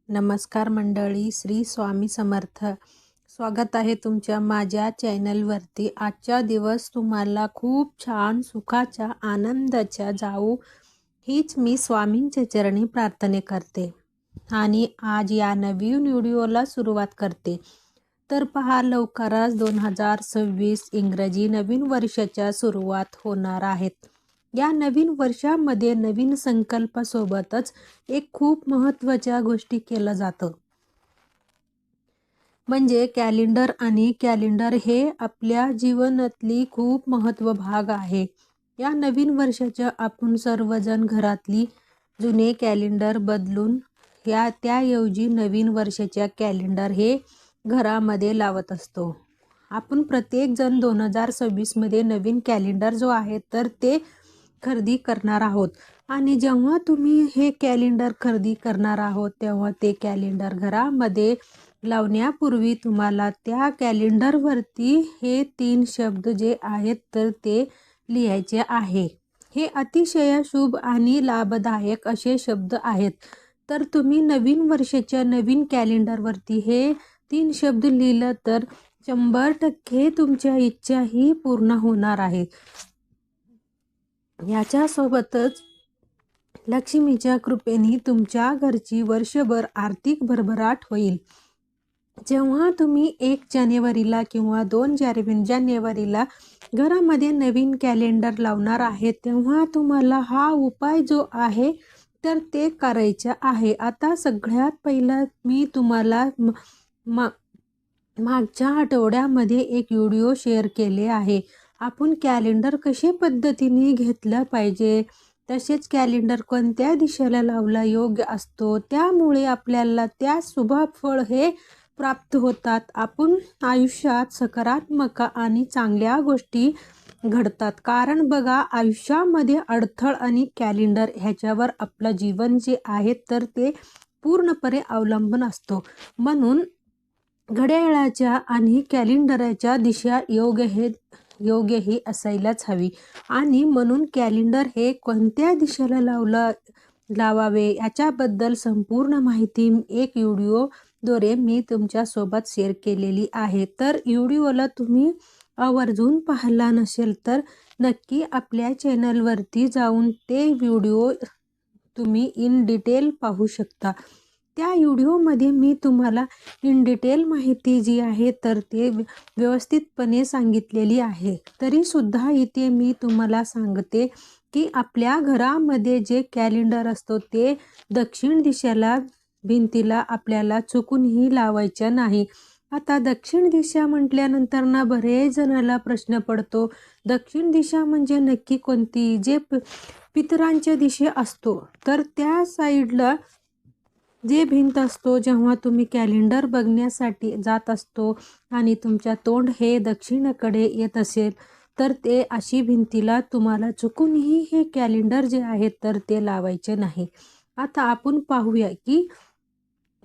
नमस्कार मंडळी, श्री स्वामी समर्थ. स्वागत आहे तुमच्या माझ्या चॅनलवरती. आजचा दिवस तुम्हाला खूप छान सुखाच्या आनंदाच्या जाऊ हीच मी स्वामींच्या चरणी प्रार्थना करते आणि आज या नवीन व्हिडिओला सुरुवात करते. तर पहा, लवकरच 2026 इंग्रजी नवीन वर्षाच्या सुरुवात होणार आहेत. या नवीन वर्षामध्ये नवीन संकल्पासोबतच एक खूप महत्त्वाच्या गोष्टी केलं जातं, म्हणजे कॅलेंडर. आणि कॅलेंडर हे आपल्या जीवनातली खूप महत्त्व भाग आहे. या नवीन वर्षाच्या आपण सर्वजण घरातली जुने कॅलेंडर बदलून त्याऐवजी नवीन वर्षाच्या कॅलेंडर हे घरामध्ये लावत असतो. आपण प्रत्येकजण 2026 मध्ये नवीन कॅलेंडर जो आहे तर ते खरेदी करणार आहोत. आणि जेव्हा तुम्ही हे कॅलेंडर खरेदी करणार आहोत तेव्हा ते कॅलेंडर घरामध्ये लावण्यापूर्वी तुम्हाला त्या कॅलेंडरवरती हे 3 शब्द जे आहेत तर ते लिहायचे आहे. हे अतिशय शुभ आणि लाभदायक असे शब्द आहेत. तर तुम्ही नवीन वर्षाच्या नवीन कॅलेंडरवरती हे 3 शब्द लिहिलं तर 100% तुमच्या इच्छाही पूर्ण होणार आहे. याच्यासोबतच लक्ष्मीच्या कृपेने तुमच्या घरची वर्षभर आर्थिक भरभराट होईल. जेव्हा तुम्ही 1 जानेवारीला किंवा 2 जानेवारीला घरामध्ये नवीन कॅलेंडर लावणार आहे तेव्हा तुम्हाला हा उपाय जो आहे तर ते करायचं आहे. आता सगळ्यात पहिला मी तुम्हाला मागच्या आठवड्यामध्ये एक व्हिडिओ शेअर केले आहे. आपण कॅलेंडर कशा पद्धतीने घेतलं पाहिजे, तसेच कॅलेंडर कोणत्या दिशेला लावला योग्य असतो, त्यामुळे आपल्याला त्या शुभ फळ हे प्राप्त होतात. आपण आयुष्यात सकारात्मक आणि चांगल्या गोष्टी घडतात. कारण बघा, आयुष्यामध्ये अडथळ आणि कॅलेंडर ह्याच्यावर आपलं जीवन जे आहे तर ते पूर्णपणे अवलंबून असतो. म्हणून घड्याळाच्या आणि कॅलेंडरच्या दिशा योग्य ही असायलाच हवी. आणि म्हणून कॅलेंडर हे कोणत्या दिशेला लावावे याच्याबद्दल संपूर्ण माहिती एक व्हिडिओद्वारे मी तुमच्यासोबत शेअर केलेली आहे. तर व्हिडिओला तुम्ही आवर्जून पाहिला नसेल तर नक्की आपल्या चॅनलवरती जाऊन ते व्हिडिओ तुम्ही इन डिटेल पाहू शकता. त्या व्हिडिओमध्ये मी तुम्हाला इन डिटेल माहिती जी आहे तर ते व्यवस्थितपणे सांगितलेली आहे. तरीसुद्धा इथे मी तुम्हाला सांगते की आपल्या घरामध्ये जे कॅलेंडर असतो ते दक्षिण दिशेला भिंतीला आपल्याला चुकूनही लावायचं नाही. आता दक्षिण दिशा म्हटल्यानंतर ना बरेच जणाला प्रश्न पडतो, दक्षिण दिशा म्हणजे नक्की कोणती? जे पितरांच्या दिशे असतो तर त्या साईडला जे भिंत असतो, जेव्हा तुम्ही कॅलेंडर बघण्यासाठी जात असतो आणि तुमच्या तोंड हे दक्षिणेकडे येत असेल तर ते अशी भिंतीला तुम्हाला चुकूनही हे कॅलेंडर जे आहे तर ते लावायचे नाही. आता आपण पाहूया की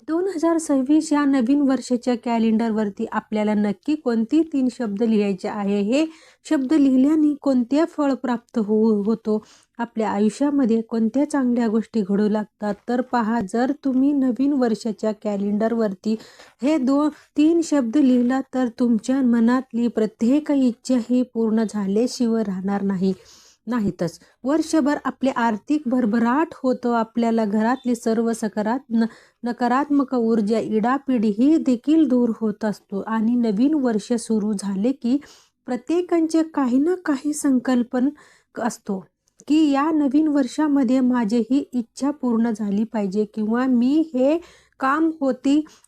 2026 या नवीन वर्षाच्या कॅलेंडरवरती आपल्याला नक्की कोणती 3 शब्द लिहायचे आहे. हे शब्द लिहिल्याने कोणते फळ प्राप्त होतो, आपल्या आयुष्यामध्ये कोणत्या चांगल्या गोष्टी घडू लागतात. तर पहा, जर तुम्ही नवीन वर्षाच्या कॅलेंडरवरती हे 3 शब्द लिहिला तर तुमच्या मनातली प्रत्येक इच्छा ही पूर्ण झाल्याशिवाय राहणार नाहीतच. वर्षभर आपले आर्थिक भरभराट होतो. आपल्याला घरातली सर्व नकारात्मक ऊर्जा इडापिडी ही देखील दूर होत असतो. आणि नवीन वर्ष सुरू झाले की प्रत्येकांचे काही ना काही संकल्पन असतो की या नवीन वर्षामध्ये माझी ही इच्छा पूर्ण झाली पाहिजे, किंवा मी हे काम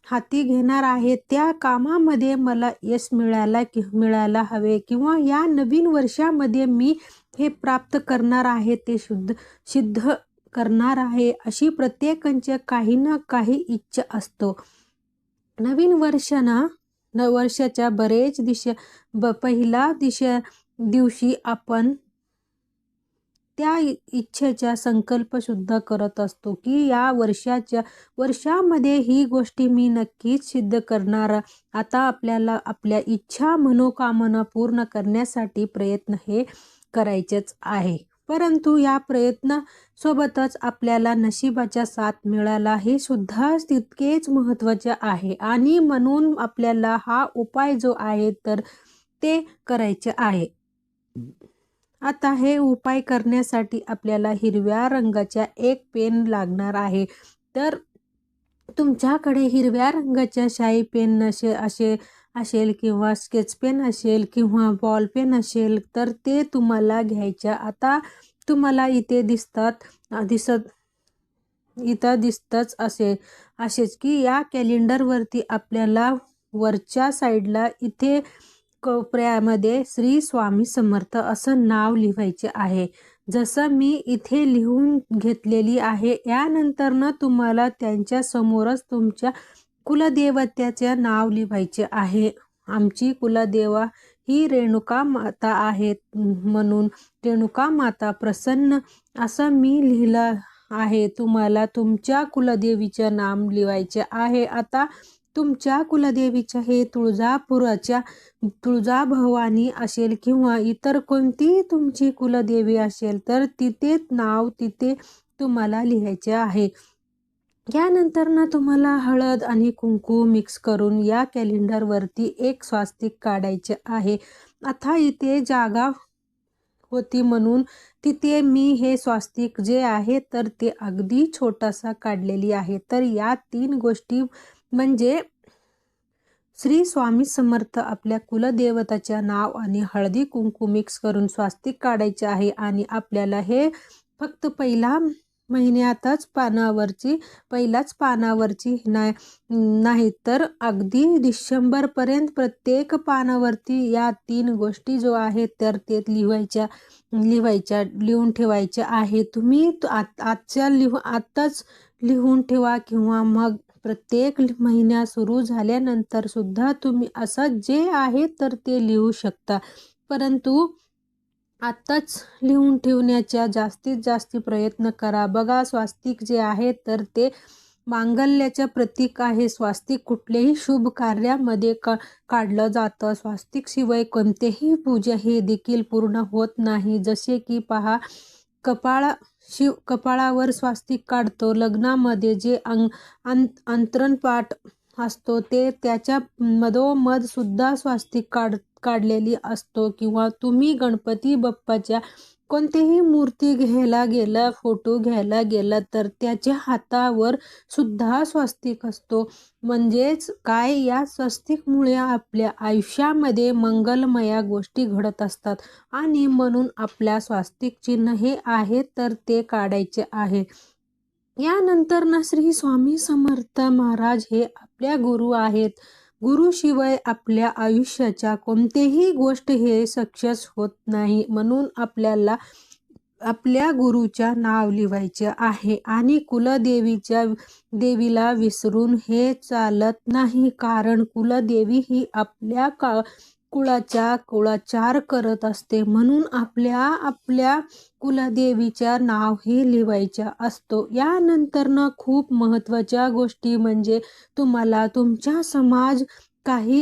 हाती घेणार आहे त्या कामामध्ये मला यश मिळायला हवे, किंवा या नवीन वर्षामध्ये मी हे प्राप्त करणार आहे ते सिद्ध करणार आहे, अशी प्रत्येकांच्या काही ना काही इच्छा असतो. नवीन वर्षाच्या बरेच पहिला दिवशी आपण त्या इच्छेचा संकल्प सुद्धा करत असतो की या वर्षामध्ये ही गोष्टी मी नक्कीच सिद्ध करणार. आता आपल्याला आपल्या इच्छा मनोकामना पूर्ण करण्यासाठी प्रयत्न हे करायचेच आहे. परंतु या प्रयत्नासोबतच आपल्याला नशिबाचा साथ मिळाला हे सुद्धा तितकेच महत्त्वाचे आहे. आणि म्हणून आपल्याला हा उपाय जो आहे तर ते करायचे आहे. आता हे उपाय करण्यासाठी आपल्याला हिरव्या रंगाच्या एक पेन लागणार आहे. तर तुमच्याकडे हिरव्या रंगाच्या शाई पेन असेल किंवा स्केच पेन असेल किंवा बॉल पेन असेल तर ते तुम्हाला घ्यायच्या. आता तुम्हाला इथे दिसतच असेच की या कॅलेंडरवरती आपल्याला वरच्या साईडला इथे कोपऱ्यामध्ये श्री स्वामी समर्थ असं नाव लिहायचे आहे. जसं मी इथे लिहून घेतलेली आहे. यानंतर तुम्हाला त्यांच्या समोरच तुमच्या कुलदेवतेचे नाव लिहायचे आहे. आमची कुलदेवा ही रेणुका माता आहे, म्हणून रेणुका माता प्रसन्न असं मी लिहिलं आहे. तुम्हाला तुमच्या कुलदेवीचे नाम लिहायचे आहे. आता तुमच्या कुलदेवीच्या हे तुळजापुराच्या तुळजाभवानी असेल किंवा इतर कोणती तुमची कुलदेवी असेल तर तिथे तुम्हाला लिहायचे आहे. यानंतर तुम्हाला हळद आणि कुंकू मिक्स करून या कॅलेंडरवरती एक स्वास्तिक काढायचे आहे. आता इथे जागा होती म्हणून तिथे मी हे स्वास्तिक जे आहे तर ते अगदी छोटासा काढलेली आहे. तर या 3 गोष्टी म्हणजे श्री स्वामी समर्थ, आपल्या कुलदेवताचे नाव आणि हळदी कुंकू मिक्स करून स्वास्तिक काढायचे आहे. आणि आपल्याला हे फक्त महिन्यातच पहिल्याच पानावरची नाही तर अगदी डिसेंबरपर्यंत प्रत्येक पानावरती या 3 गोष्टी जो आहेत तर ते लिहून ठेवायच्या आहे. तुम्ही आत्ताच लिहून ठेवा किंवा मग प्रत्येक महिना सुरू झाल्यानंतर सुद्धा तुम्ही असं जे आहे तर ते लिहू शकता. परंतु आत्ताच लिहून ठेवण्याचा जास्तीत जास्त प्रयत्न करा. बघा, स्वास्तिक जे आहे तर ते मांगल्याचे प्रतीक आहे. स्वास्तिक कुठल्याही शुभ कार्यामध्ये काढलं जातं. स्वास्तिक शिवाय कोणतेही पूजा हे देखील पूर्ण होत नाही. जसे की पहा, कपाळावर स्वास्तिक काढतो. लग्नामध्ये जे अंतरणपाठ असतो ते त्याच्या मधोमध सुद्धा स्वास्तिक काढलेली असतो. किंवा तुम्ही गणपती बाप्पाच्या कोणतीही मूर्ती घ्यायला गेला, फोटो घ्यायला गेला तर त्याच्या हातावर सुद्धा स्वास्तिक असतो. म्हणजेच काय, या स्वास्तिकमुळे आपल्या आयुष्यामध्ये मंगलमय गोष्टी घडत असतात. आणि म्हणून आपल्या स्वास्तिक चिन्ह हे आहे तर ते काढायचे आहे. यानंतर श्री स्वामी समर्थ महाराज हे आपल्या गुरु आहेत. गुरुशिवाय आपल्या आयुष्याच्या कोणतेही गोष्ट हे सक्सेस होत नाही. म्हणून आपल्याला आपल्या गुरुच्या नाव लिहायचे आहे. आणि देवीला विसरून हे चालत नाही, कारण कुलदेवी ही आपल्या कुळाचा कुळाचार करत असते. म्हणून आपल्या कुलदेवीच्या नाव हे लिहायचं असतो. यानंतर खूप महत्त्वाच्या गोष्टी म्हणजे तुम्हाला तुमच्या समाज काही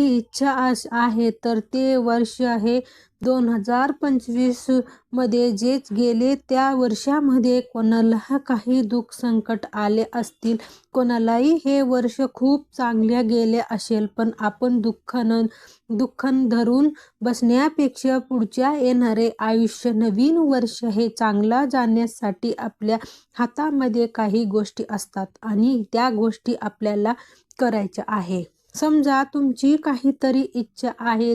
इच्छा आहे तर ते वर्ष आहे 2025 मध्ये जे गेले त्या वर्षामध्ये कोणाला काही दुःख संकट आले असतील, कोणालाही हे वर्ष खूप चांगले गेले असेल, पण आपण दुःख धरून बसण्यापेक्षा पुढच्या येणारे आयुष्य, नवीन वर्ष हे चांगला जाण्यासाठी आपल्या हातामध्ये काही गोष्टी असतात आणि त्या गोष्टी आपल्याला करायच्या आहे. समजा तुमची काहीतरी इच्छा आहे,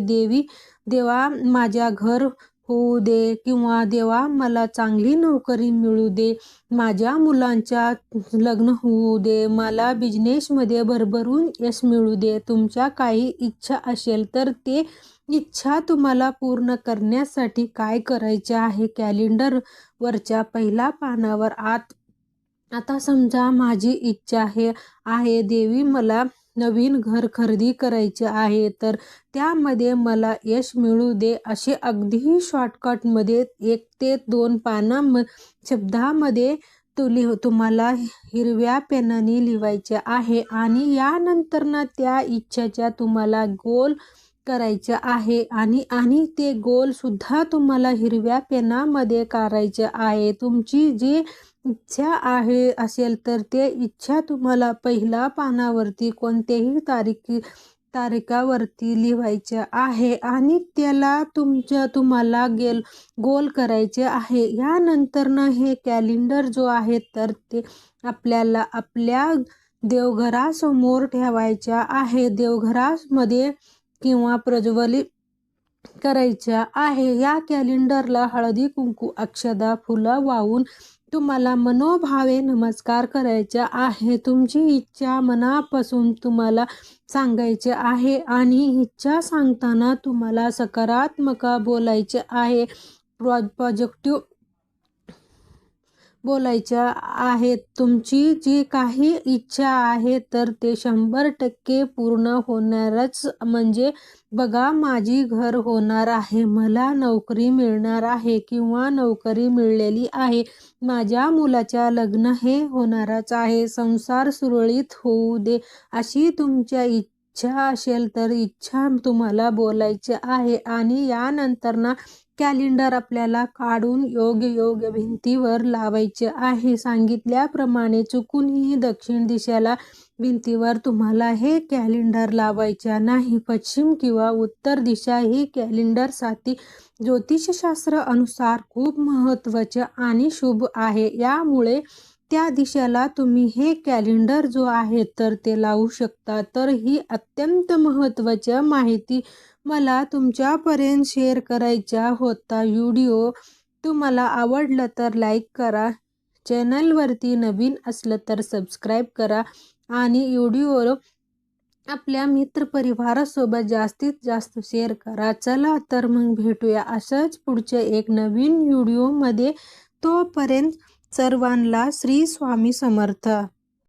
देवा माझ्या घर होऊ दे, किंवा देवा मला चांगली नोकरी मिळू दे, माझ्या मुलांच्या लग्न होऊ दे, मला बिझनेसमध्ये भरभरून यश मिळू दे. तुमच्या काही इच्छा असेल तर ते इच्छा तुम्हाला पूर्ण करण्यासाठी काय करायचे आहे, कॅलेंडरवरच्या पहिल्या पानावर आता समजा माझी इच्छा आहे देवी मला नवीन घर खरेदी करायचे आहे, तर त्यामध्ये मला यश मिळू दे, असे अगदी शॉर्टकटमध्ये 1 ते 2 शब्दामध्ये तुम्हाला हिरव्या पेनाने लिहायचे आहे. आणि यानंतर त्या इच्छाच्या तुम्हाला गोल करायचं आहे आणि आणि ते गोल सुद्धा तुम्हाला हिरव्या पेनामध्ये काढायचे आहे. तुमची जी इच्छा आहे असेल तर ते इच्छा तुम्हाला पहिल्या पानावरती कोणत्याही तारीखावरती लिहायचं आहे आणि त्याला तुम्हाला गोल करायचे आहे. यानंतरनं हे कॅलेंडर जो आहे तर ते आपल्याला आपल्या देवघरासमोर ठेवायच्या आहे. देवघरामध्ये किंवा प्रज्वलित करायच्या आहे. या कॅलेंडरला हळदी कुंकू अक्षदा फुलं वाहून तुम्हाला मनोभावे नमस्कार करायचा आहे. तुमची इच्छा मनापासून तुम्हाला सांगायचे आहे आणि इच्छा सांगताना तुम्हाला सकारात्मक बोलायचे आहे. पॉझिटिव्ह बोलायच्या आहेत. तुमची जी काही इच्छा आहे तर ते 100% पूर्ण होणारच. म्हणजे बघा, माझी घर होणार आहे, मला नोकरी मिळणार आहे किंवा नोकरी मिळालेली आहे, माझ्या मुलाच्या लग्न हे होणारच आहे, संसार सुरळीत होऊ दे, अशी तुमच्या इच्छा असेल तर इच्छा तुम्हाला बोलायची आहे. आणि यानंतर ना कॅलेंडर आपल्याला काढून योग्य भिंतीवर लावायचे आहे. सांगितल्याप्रमाणे चुकूनही दक्षिण दिशेला भिंतीवर तुम्हाला हे कॅलेंडर लावायचे नाही. पश्चिम किंवा उत्तर दिशा ही कॅलेंडरसाठी ज्योतिषशास्त्र अनुसार खूप महत्त्वाचे आणि शुभ आहे. यामुळे त्या दिशेला तुम्ही हे कॅलेंडर जो आहे तर ते लावू शकता. तर ही अत्यंत महत्त्वाची माहिती मला तुमच्यापर्यंत शेअर करायचा होता. व्हिडिओ तुम्हाला आवडला तर लाईक करा, चॅनलवरती नवीन असलं तर सबस्क्राईब करा आणि व्हिडिओ आपल्या मित्रपरिवारासोबत जास्तीत जास्त शेअर करा. चला तर मग भेटूया असंच पुढच्या एक नवीन व्हिडिओमध्ये. तोपर्यंत सर्वांना श्री स्वामी समर्थ.